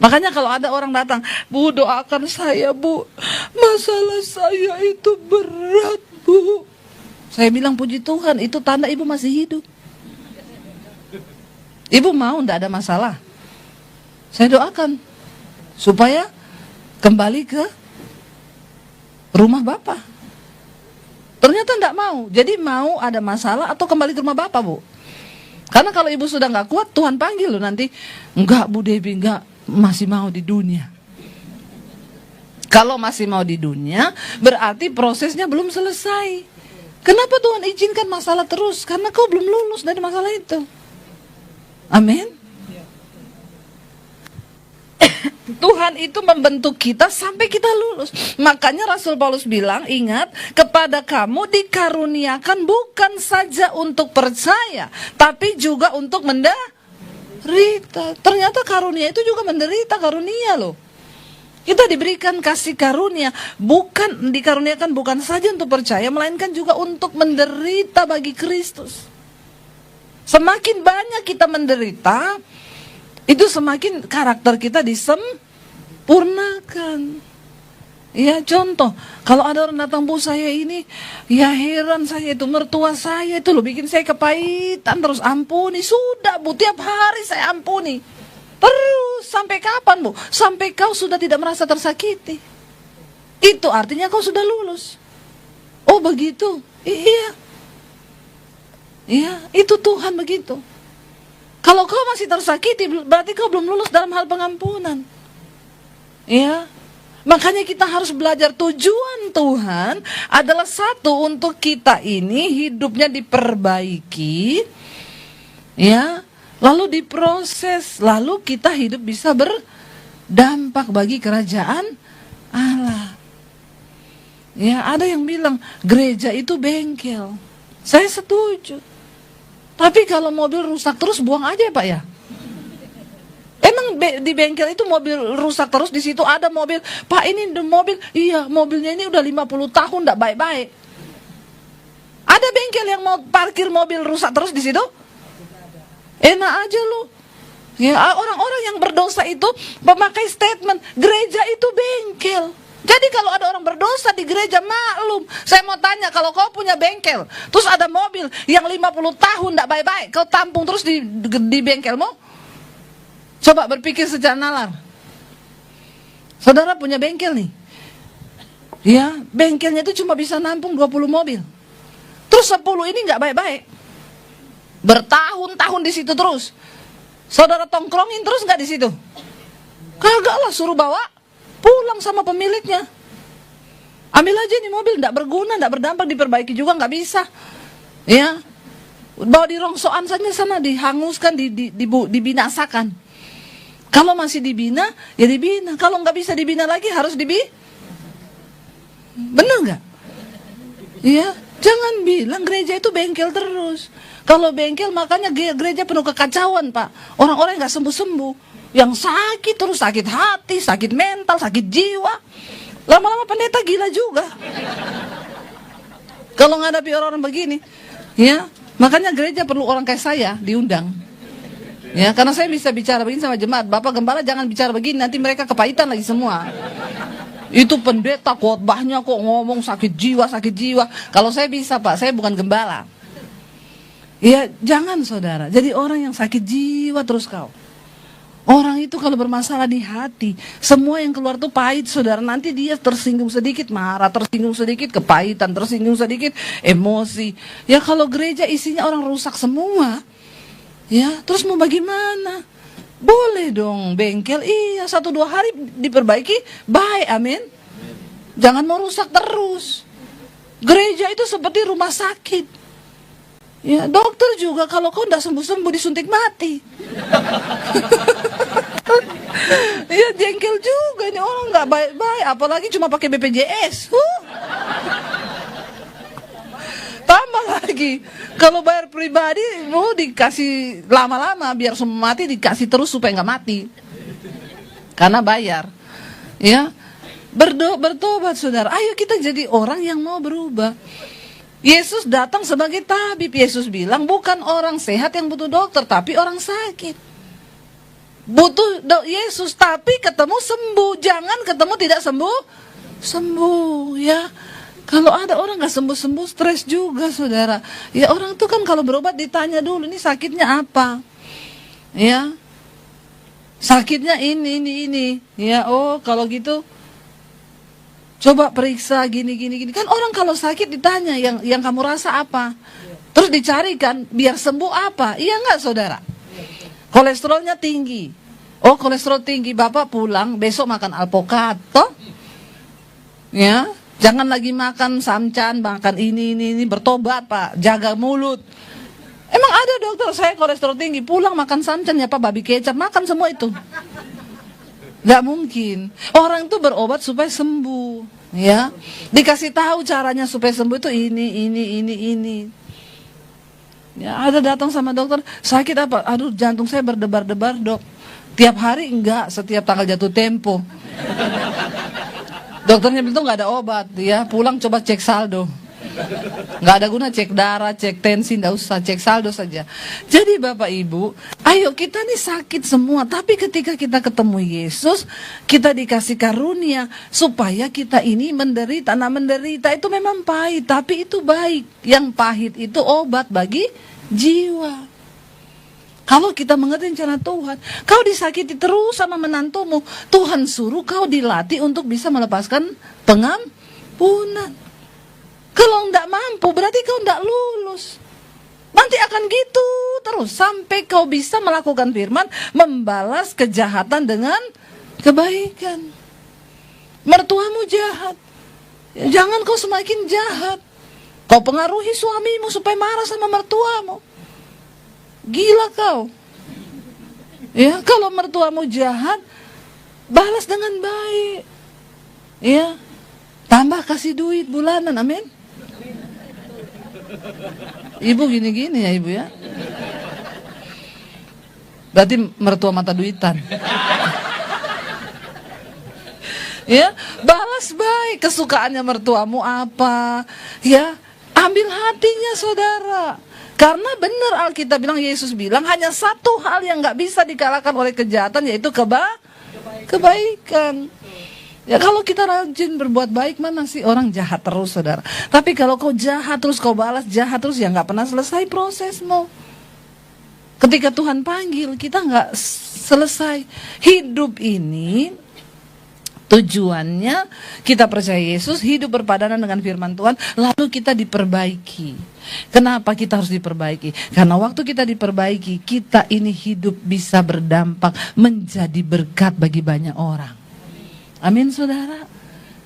Makanya kalau ada orang datang, Bu doakan saya Bu, masalah saya itu berat Bu. Saya bilang puji Tuhan, itu tanda ibu masih hidup. Ibu mau tidak ada masalah? Saya doakan supaya kembali ke rumah Bapak. Ternyata tidak mau. Jadi mau ada masalah atau kembali ke rumah Bapak Bu. Karena kalau ibu sudah nggak kuat, Tuhan panggil loh nanti. Enggak Bu Devi, enggak, masih mau di dunia. Kalau masih mau di dunia, berarti prosesnya belum selesai. Kenapa Tuhan izinkan masalah terus? Karena kau belum lulus dari masalah itu. Amin. Tuhan itu membentuk kita sampai kita lulus. Makanya Rasul Paulus bilang, ingat, kepada kamu dikaruniakan bukan saja untuk percaya, tapi juga untuk menderita. Ternyata karunia itu juga menderita, karunia loh. Kita diberikan kasih karunia, bukan dikaruniakan bukan saja untuk percaya, melainkan juga untuk menderita bagi Kristus. Semakin banyak kita menderita, itu semakin karakter kita disempurnakan. Ya contoh, kalau ada orang datang, Bu saya ini, ya heran saya itu, mertua saya itu loh bikin saya kepahitan terus, ampuni. Sudah Bu, tiap hari saya ampuni. Terus, sampai kapan Bu? Sampai kau sudah tidak merasa tersakiti. Itu artinya kau sudah lulus. Oh begitu? Iya. Iya, itu Tuhan begitu. Kalau kau masih tersakiti, berarti kau belum lulus dalam hal pengampunan. Ya, makanya kita harus belajar tujuan Tuhan adalah satu, untuk kita ini hidupnya diperbaiki, ya, lalu diproses, lalu kita hidup bisa berdampak bagi kerajaan Allah. Ya, ada yang bilang gereja itu bengkel. Saya setuju. Tapi kalau mobil rusak terus buang aja ya Pak ya. Emang di bengkel itu mobil rusak terus, di situ ada mobil, Pak ini mobil, iya mobilnya ini udah 50 tahun enggak baik-baik. Ada bengkel yang mau parkir mobil rusak terus di situ? Enak aja lu. Ya, orang-orang yang berdosa itu memakai statement, gereja itu bengkel. Jadi kalau ada orang berdosa di gereja, maklum. Saya mau tanya, kalau kau punya bengkel, terus ada mobil yang 50 tahun enggak baik-baik, kau tampung terus di bengkelmu? Coba berpikir secara nalar. Saudara punya bengkel nih. Ya, bengkelnya itu cuma bisa nampung 20 mobil. Terus 10 ini nggak baik-baik. Bertahun-tahun di situ terus. Saudara tongkrongin terus nggak di situ? Kagak lah, suruh bawa pulang sama pemiliknya. Ambil aja nih mobil, nggak berguna, nggak berdampak, diperbaiki juga nggak bisa. Ya, bawa di rongsoan saja sana, dihanguskan, dibinasakan. Kalau masih dibina, ya dibina. Kalau nggak bisa dibina lagi, harus bener nggak? Ya, jangan bilang gereja itu bengkel terus. Kalau bengkel, makanya gereja penuh kekacauan, Pak. Orang-orang nggak sembuh-sembuh, yang sakit terus, sakit hati, sakit mental, sakit jiwa. Lama-lama pendeta gila juga. Kalau ngadapi orang-orang begini, ya, makanya gereja perlu orang kayak saya diundang. Ya, karena saya bisa bicara begini sama jemaat, Bapak Gembala jangan bicara begini, nanti mereka kepahitan lagi semua. Itu pendeta khotbahnya kok ngomong sakit jiwa. Kalau saya bisa Pak, saya bukan gembala. Ya, jangan saudara, jadi orang yang sakit jiwa terus kau. Orang itu kalau bermasalah di hati, semua yang keluar tuh pahit saudara, nanti dia tersinggung sedikit marah, tersinggung sedikit kepahitan, tersinggung sedikit emosi. Ya kalau gereja isinya orang rusak semua, ya, terus mau bagaimana? Boleh dong bengkel, iya 1-2 hari diperbaiki, baik, amin. Jangan mau rusak terus. Gereja itu seperti rumah sakit. Ya, dokter juga kalau kau tidak sembuh-sembuh disuntik mati. Ya jengkel juga ini orang nggak baik-baik, apalagi cuma pakai BPJS. Tambah lagi, kalau bayar pribadi, mau dikasih lama-lama biar semua mati, dikasih terus supaya nggak mati. Karena bayar, ya. Bertobat saudara. Ayo kita jadi orang yang mau berubah. Yesus datang sebagai tabib. Yesus bilang bukan orang sehat yang butuh dokter, tapi orang sakit. Butuh Yesus, tapi ketemu sembuh. Jangan ketemu tidak sembuh, ya. Kalau ada orang gak sembuh-sembuh, stres juga saudara. Ya orang tuh kan kalau berobat ditanya dulu, ini sakitnya apa? Ya, sakitnya ini. Ya, oh kalau gitu, coba periksa gini. Kan orang kalau sakit ditanya, yang kamu rasa apa? Terus dicarikan, biar sembuh apa? Iya gak saudara? Kolesterolnya tinggi. Oh kolesterol tinggi, Bapak pulang, besok makan alpukat, toh? Ya. Jangan lagi makan samcan, makan ini, bertobat Pak, jaga mulut. Emang ada dokter, saya kolesterol tinggi, pulang makan samcan ya Pak, babi kecap, makan semua itu. Gak mungkin. Orang itu berobat supaya sembuh, ya. Dikasih tahu caranya supaya sembuh itu ini. Ya, ada datang sama dokter, sakit apa? Aduh, jantung saya berdebar-debar dok. Tiap hari enggak, setiap tanggal jatuh tempo. Dokternya bilang nggak ada obat, ya pulang coba cek saldo. Nggak ada guna cek darah, cek tensi, nggak usah, cek saldo saja. Jadi Bapak Ibu, ayo kita nih sakit semua, tapi ketika kita ketemu Yesus, kita dikasih karunia supaya kita ini menderita. Nah menderita itu memang pahit, tapi itu baik. Yang pahit itu obat bagi jiwa. Kalau kita mengerti rencana Tuhan, kau disakiti terus sama menantumu, Tuhan suruh kau dilatih untuk bisa melepaskan pengampunan. Kalau enggak mampu, berarti kau enggak lulus. Nanti akan gitu terus, sampai kau bisa melakukan firman, membalas kejahatan dengan kebaikan. Mertuamu jahat, jangan kau semakin jahat. Kau pengaruhi suamimu supaya marah sama mertuamu. Gila kau. Ya, kalau mertuamu jahat, balas dengan baik. Ya. Tambah kasih duit bulanan, amin. Ibu gini-gini ya ibu ya. Berarti mertua mata duitan. Ya, balas baik. Kesukaannya mertuamu apa? Ya, ambil hatinya saudara. Karena benar Alkitab bilang, Yesus bilang hanya satu hal yang gak bisa dikalahkan oleh kejahatan, yaitu kebaikan. Ya kalau kita rajin berbuat baik, mana sih orang jahat terus saudara. Tapi kalau kau jahat terus, kau balas jahat terus, ya gak pernah selesai prosesmu. Ketika Tuhan panggil, kita gak selesai. Hidup ini tujuannya kita percaya Yesus, hidup berpadanan dengan firman Tuhan, lalu kita diperbaiki. Kenapa kita harus diperbaiki? Karena waktu kita diperbaiki, kita ini hidup bisa berdampak menjadi berkat bagi banyak orang. Amin saudara.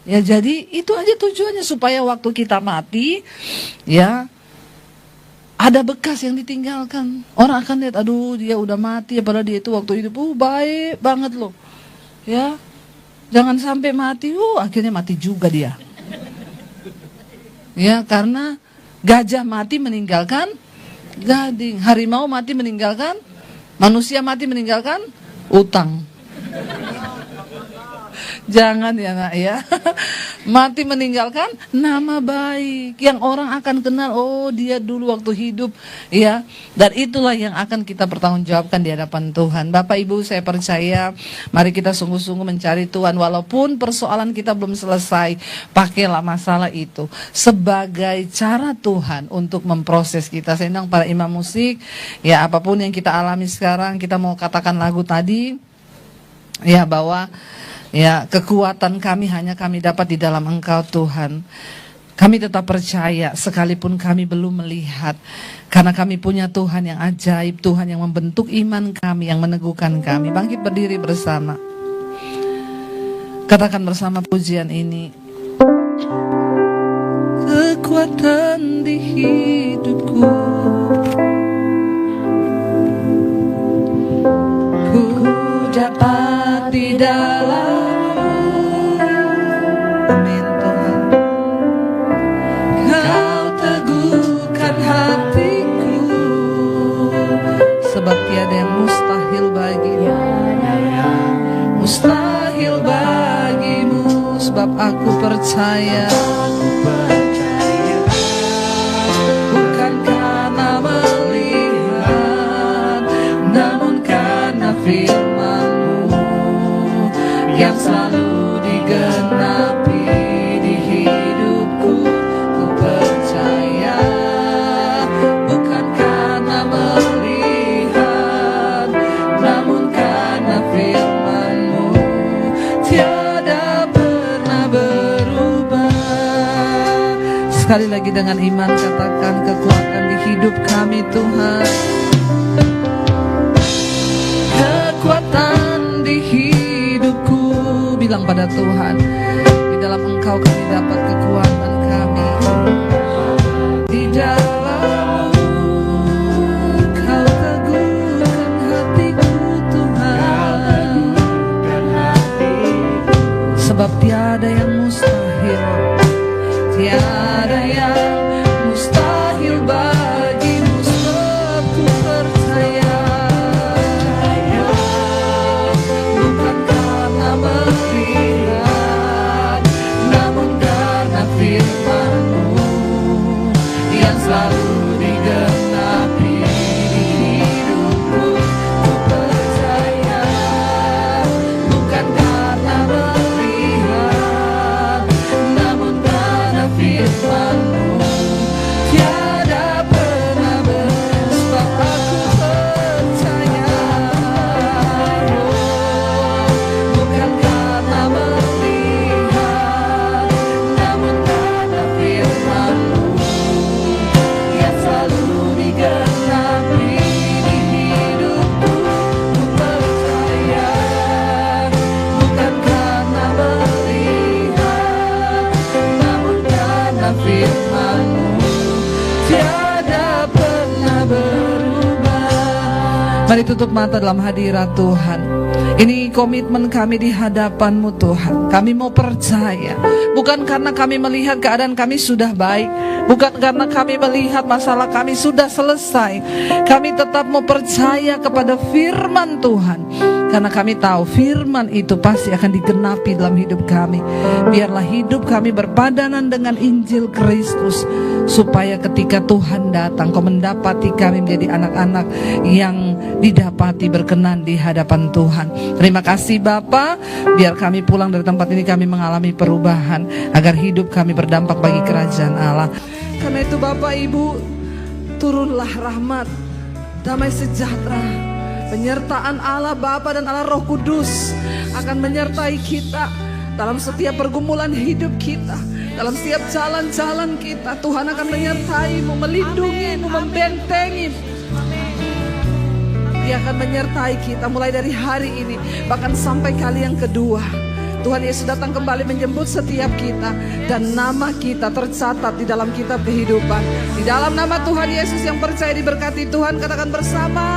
Ya jadi itu aja tujuannya, supaya waktu kita mati, ya ada bekas yang ditinggalkan. Orang akan lihat, aduh dia udah mati, padahal dia itu waktu hidup baik banget loh. Ya. Jangan sampai mati, akhirnya mati juga dia. Ya, karena gajah mati meninggalkan gading, harimau mati meninggalkan, manusia mati meninggalkan utang. Jangan ya nak ya. Mati meninggalkan nama baik yang orang akan kenal, oh dia dulu waktu hidup ya. Dan itulah yang akan kita pertanggungjawabkan di hadapan Tuhan. Bapak Ibu, saya percaya mari kita sungguh-sungguh mencari Tuhan. Walaupun persoalan kita belum selesai, pakailah masalah itu sebagai cara Tuhan untuk memproses kita. Saya bilang para imam musik, ya apapun yang kita alami sekarang, kita mau katakan lagu tadi ya, bahwa ya, kekuatan kami hanya kami dapat di dalam Engkau Tuhan. Kami tetap percaya sekalipun kami belum melihat, karena kami punya Tuhan yang ajaib, Tuhan yang membentuk iman kami, yang meneguhkan kami. Bangkit berdiri bersama. Katakan bersama pujian ini. Kekuatan di hidupku, ku dapat di dalam. Amin Tuhan. Kau teguhkan hatiku, sebab tiada yang mustahil bagimu. Mustahil bagimu, sebab aku percaya. Bukan karena melihat, namun karena firman-Mu yang selalu digenapi di hidupku. Ku percaya bukan karena melihat, namun karena firman-Mu tiada pernah berubah. Sekali lagi dengan iman katakan, kekuatan di hidup kami Tuhan. Kekuatan di hidupku, bilang pada Tuhan, di dalam Engkau kami dapat kekuatan kami. Di dalam-Mu Kau teguhkan hatiku Tuhan, sebab tiada yang mustahil, tiada yang mustahil bagimu, sebab ku percaya. Bukan karena melihat, namun karena Mari tutup mata dalam hadirat Tuhan. Ini komitmen kami di hadapan-Mu Tuhan. Kami mau percaya, bukan karena kami melihat keadaan kami sudah baik, bukan karena kami melihat masalah kami sudah selesai. Kami tetap mau percaya kepada firman Tuhan, karena kami tahu firman itu pasti akan digenapi dalam hidup kami. Biarlah hidup kami berpadanan dengan Injil Kristus, supaya ketika Tuhan datang, Kau mendapati kami menjadi anak-anak yang didapati berkenan di hadapan Tuhan. Terima kasih Bapa, biar kami pulang dari tempat ini kami mengalami perubahan, agar hidup kami berdampak bagi kerajaan Allah. Karena itu Bapak Ibu, turunlah rahmat, damai sejahtera, penyertaan Allah Bapa dan Allah Roh Kudus akan menyertai kita dalam setiap pergumulan hidup kita, dalam setiap jalan-jalan kita. Tuhan akan menyertai-Mu, melindungi-Mu, membentengi-Mu. Dia akan menyertai kita mulai dari hari ini, bahkan sampai kali yang kedua. Tuhan Yesus datang kembali menjemput setiap kita, dan nama kita tercatat di dalam kitab kehidupan. Di dalam nama Tuhan Yesus yang percaya diberkati Tuhan, katakan bersama.